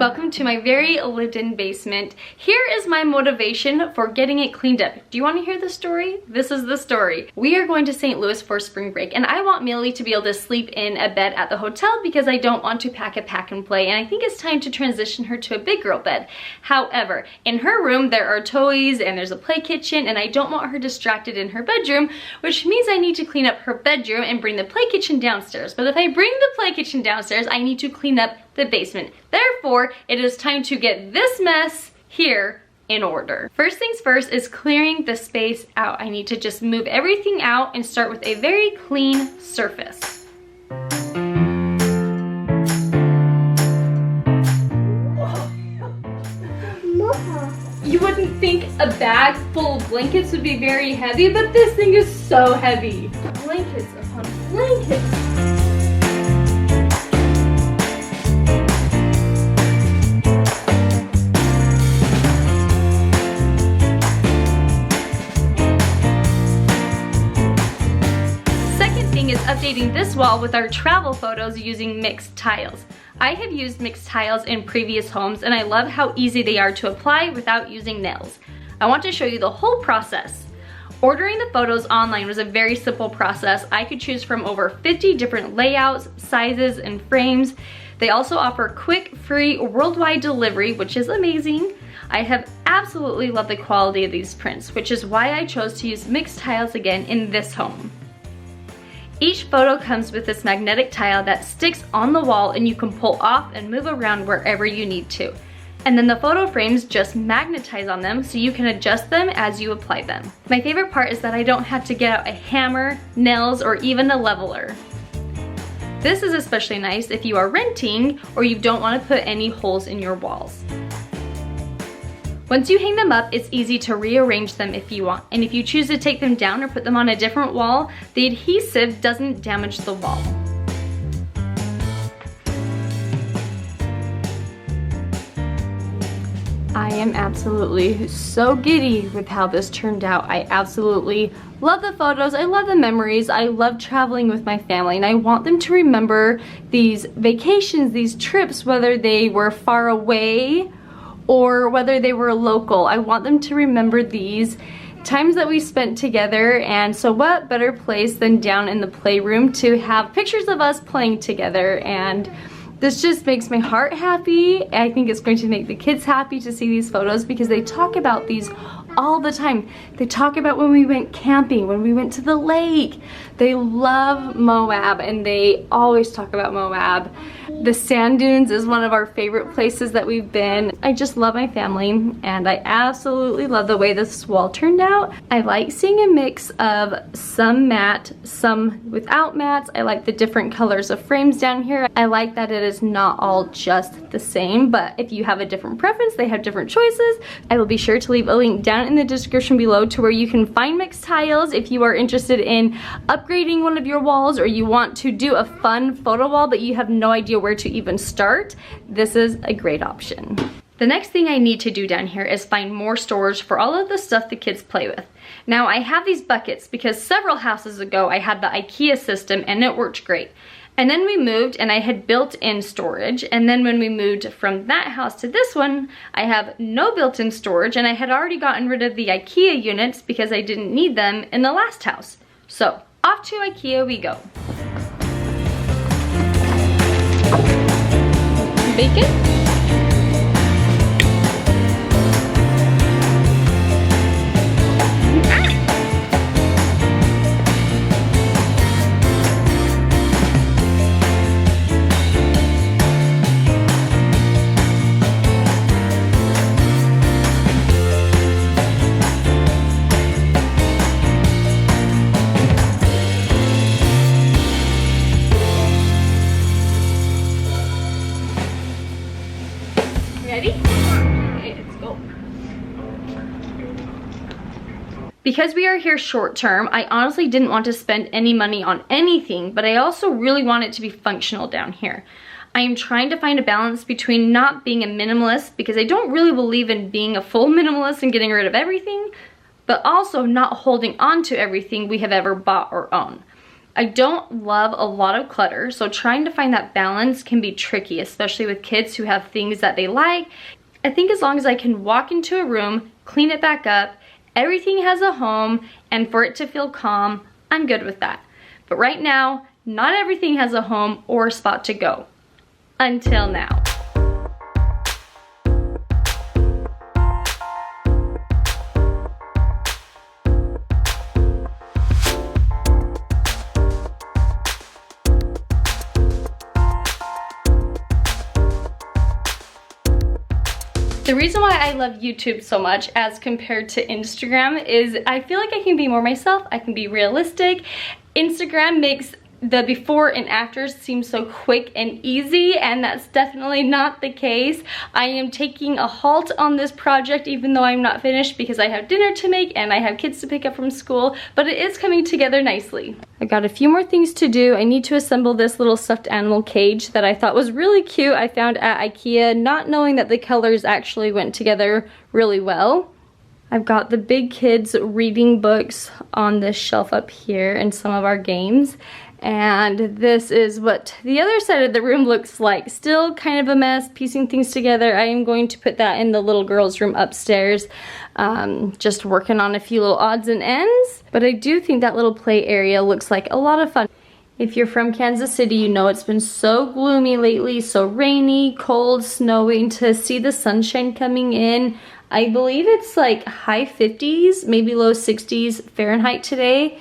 Welcome to my very lived-in basement. Here is my motivation for getting it cleaned up. Do you want to hear the story? This is the story. We are going to St. Louis for spring break, and I want Millie to be able to sleep in a bed at the hotel because I don't want to pack a pack and play, and I think it's time to transition her to a big girl bed. However, in her room there are toys and there's a play kitchen, and I don't want her distracted in her bedroom, which means I need to clean up her bedroom and bring the play kitchen downstairs. But if I bring the play kitchen downstairs, I need to clean up the basement. Therefore, it is time to get this mess here in order. First things first is clearing the space out. I need to just move everything out and start with a very clean surface. You wouldn't think a bag full of blankets would be very heavy, but this thing is so heavy. Blankets upon blankets. Is updating this wall with our travel photos using mixed tiles. I have used mixed tiles in previous homes, and I love how easy they are to apply without using nails. I want to show you the whole process. Ordering the photos online was a very simple process. I could choose from over 50 different layouts, sizes, and frames. They also offer quick, free, worldwide delivery, which is amazing. I have absolutely loved the quality of these prints, which is why I chose to use mixed tiles again in this home. Each photo comes with this magnetic tile that sticks on the wall, and you can pull off and move around wherever you need to. And then the photo frames just magnetize on them so you can adjust them as you apply them. My favorite part is that I don't have to get out a hammer, nails, or even a leveler. This is especially nice if you are renting or you don't want to put any holes in your walls. Once you hang them up, it's easy to rearrange them if you want. And if you choose to take them down or put them on a different wall, the adhesive doesn't damage the wall. I am absolutely so giddy with how this turned out. I absolutely love the photos, I love the memories, I love traveling with my family, and I want them to remember these vacations, these trips, whether they were far away or whether they were local. I want them to remember these times that we spent together, and so what better place than down in the playroom to have pictures of us playing together, and this just makes my heart happy. I think it's going to make the kids happy to see these photos because they talk about these all the time. They talk about when we went camping, when we went to the lake. They love Moab, and they always talk about Moab. The sand dunes is one of our favorite places that we've been. I just love my family, and I absolutely love the way this wall turned out. I like seeing a mix of some matte, some without mattes. I like the different colors of frames down here. I like that it is not all just the same, but if you have a different preference, they have different choices. I will be sure to leave a link down in the description below to where you can find mixed tiles if you are interested in upgrading one of your walls, or you want to do a fun photo wall but you have no idea where to even start. This is a great option. The next thing I need to do down here is find more storage for all of the stuff the kids play with. Now I have these buckets because several houses ago I had the IKEA system and it worked great. And then we moved and I had built-in storage, and then when we moved from that house to this one, I have no built-in storage, and I had already gotten rid of the IKEA units because I didn't need them in the last house. So off to IKEA we go. Bacon? Because we are here short term, I honestly didn't want to spend any money on anything, but I also really want it to be functional down here. I am trying to find a balance between not being a minimalist, because I don't really believe in being a full minimalist and getting rid of everything, but also not holding on to everything we have ever bought or owned. I don't love a lot of clutter, so trying to find that balance can be tricky, especially with kids who have things that they like. I think as long as I can walk into a room, clean it back up, everything has a home, and for it to feel calm, I'm good with that. But right now, not everything has a home or a spot to go. Until now. The reason why I love YouTube so much as compared to Instagram is I feel like I can be more myself, I can be realistic. Instagram makes the before and afters seem so quick and easy, and that's definitely not the case. I am taking a halt on this project even though I'm not finished because I have dinner to make and I have kids to pick up from school, but it is coming together nicely. I've got a few more things to do. I need to assemble this little stuffed animal cage that I thought was really cute. I found at IKEA, not knowing that the colors actually went together really well. I've got the big kids reading books on this shelf up here and some of our games. And this is what the other side of the room looks like. Still kind of a mess, piecing things together. I am going to put that in the little girl's room upstairs. Just working on a few little odds and ends. But I do think that little play area looks like a lot of fun. If you're from Kansas City, you know it's been so gloomy lately, so rainy, cold, snowing. To see the sunshine coming in, I believe it's like high 50s, maybe low 60s Fahrenheit today.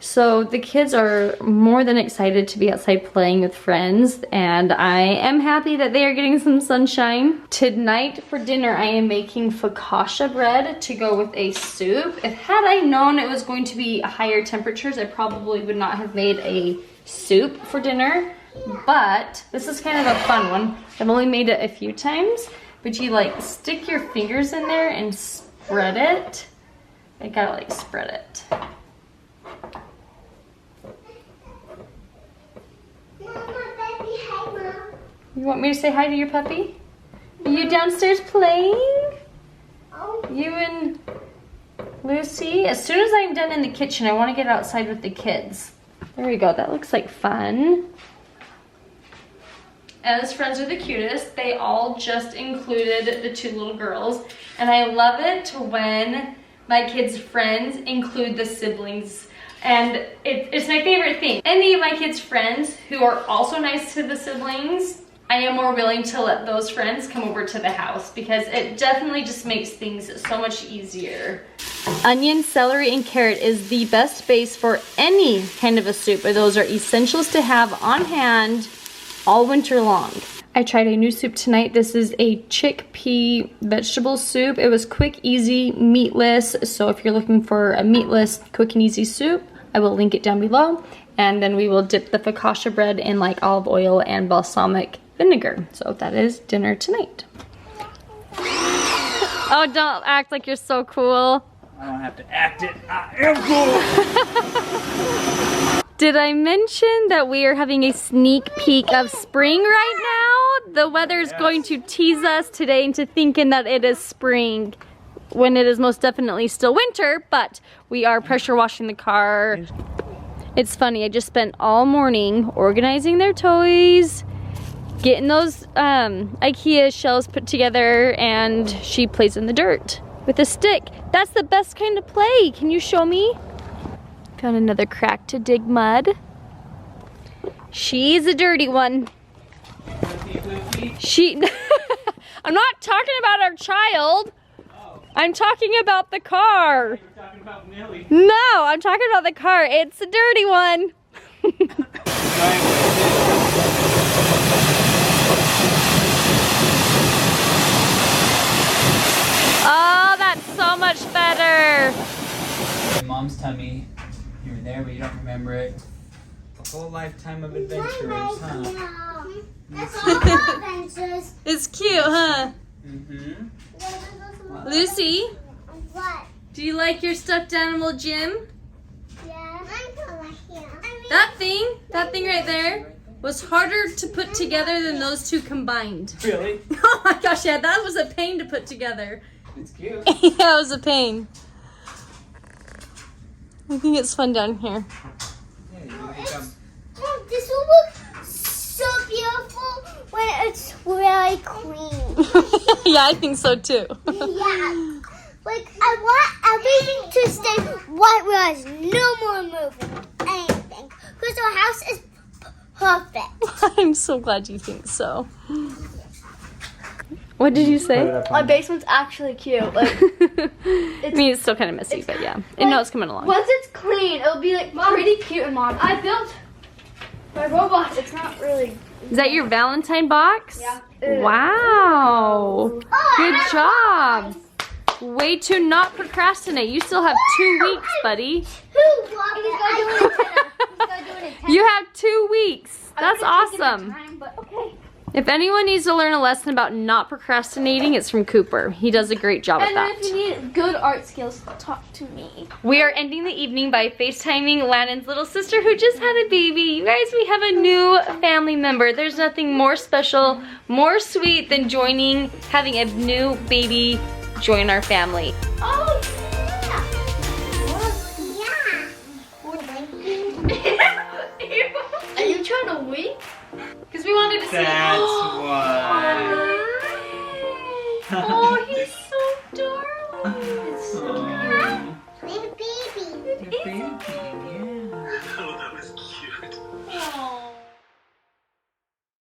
So the kids are more than excited to be outside playing with friends, and I am happy that they are getting some sunshine. Tonight for dinner I am making focaccia bread to go with a soup. Had I known it was going to be higher temperatures, I probably would not have made a soup for dinner, but this is kind of a fun one. I've only made it a few times, but you like stick your fingers in there and spread it. I gotta like spread it. You want me to say hi to your puppy? Are you downstairs playing? You and Lucy? As soon as I'm done in the kitchen, I want to get outside with the kids. There we go, that looks like fun. As friends are the cutest, they all just included the two little girls. And I love it when my kids' friends include the siblings. And it's my favorite thing. Any of my kids' friends who are also nice to the siblings, I am more willing to let those friends come over to the house because it definitely just makes things so much easier. Onion, celery, and carrot is the best base for any kind of a soup. Those are essentials to have on hand all winter long. I tried a new soup tonight. This is a chickpea vegetable soup. It was quick, easy, meatless. So if you're looking for a meatless, quick and easy soup, I will link it down below. And then we will dip the focaccia bread in like olive oil and balsamic vinegar. So that is dinner tonight. Oh, don't act like you're so cool. I don't have to act it. I am cool. Did I mention that we are having a sneak peek of spring right now? The weather is going to tease us today into thinking that it is spring when it is most definitely still winter, but we are pressure washing the car. It's funny, I just spent all morning organizing their toys, getting those IKEA shelves put together, and she plays in the dirt with a stick. That's the best kind of play. Can you show me? Found another crack to dig mud. She's a dirty one. I'm not talking about our child. I'm talking about the car. You're talking about Millie. No, I'm talking about the car. It's a dirty one. Oh, that's so much better. Mom's tummy. You were there, but you don't remember it. A whole lifetime of adventures, huh? It's cute, huh? Mm-hmm. Lucy, What? do you like your stuffed animal, Jim? Yeah. That thing right there was harder to put together than those two combined. Really? Oh my gosh, yeah, that was a pain to put together. It's cute. Yeah, it was a pain. I think it's fun down here. Yeah. Mom, this will look so beautiful when it's really clean. Yeah, I think so too. Yeah. Like, I want everything to stay what was. No more moving anything. Because our house is perfect. I'm so glad you think so. What did you say? My basement's actually cute. Like, I mean, it's still kind of messy, but yeah. I know it's coming along. once it's clean, it'll be like pretty cute and modern. I built my robot. It's not really. Is that your Valentine box? Yeah. Wow. Good job. Way to not procrastinate. You still have 2 weeks, buddy. Who loved it? You have 2 weeks. That's awesome. But okay. If anyone needs to learn a lesson about not procrastinating, it's from Cooper. He does a great job at And that. if you need good art skills, talk to me. We are ending the evening by FaceTiming Landon's little sister who just had a baby. You guys, we have a new family member. There's nothing more special, more sweet than having a new baby join our family. Oh, yeah. Are you trying to wink? Because we wanted to see. That's why. Oh, he's so darling.